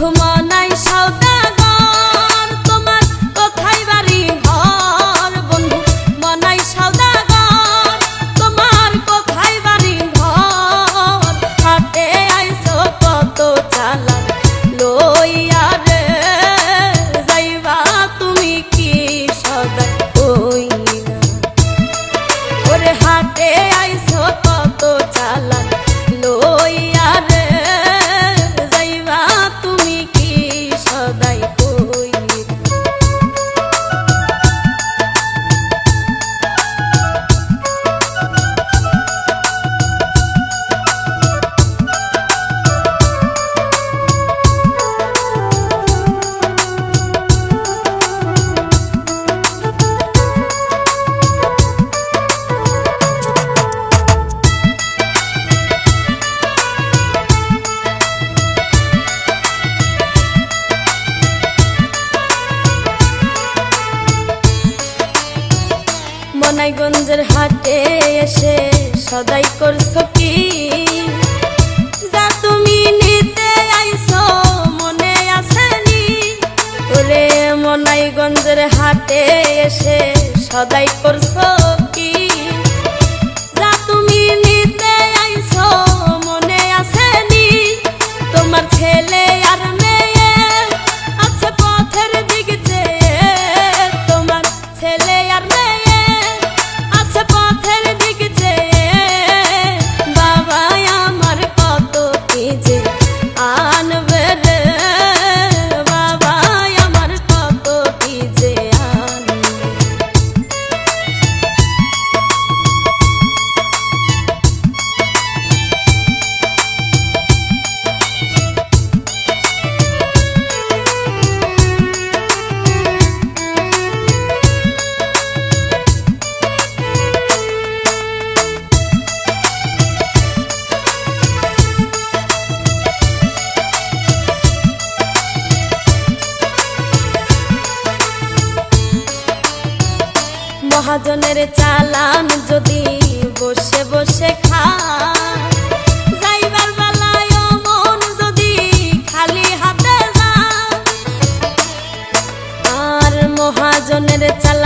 বন্ধু মনাই সওদাগর তোমার কোথায় বাড়ি ঘর বন্ধু মনাই সওদাগর তোমার কোথায় বাড়ি ঘর হাটে আইছো কত চালান লইয়া রে যাইবা তুমি কি সদাই কইলা ওরে হাটে আইছো কত চালান লইয়া রে যাইবা তুমি কি সদাই কইলা মনাইগঞ্জের হাটে এসে সদাই করছো কি যা তুমি নিতে আইছো মনে আসেনি ওরে মনাইগঞ্জের হাটে এসে সদাই করছো কি যা তুমি নিতে আইছো মনে আসেনি তোমার ছেলে আর মেয়ে আছে পথের দিক চেয়ে তোমার ছেলে আর মেয়ে পথের দিক চেয়ে বাবা আমার কত কি যে আনবে রে বাবা আমার কত কি যে আনবে মহাজনের চালান যদি বসে বসে খায় যাইবার বেলায় মন যদি খালি হাতে যায় আর মহাজনের চালান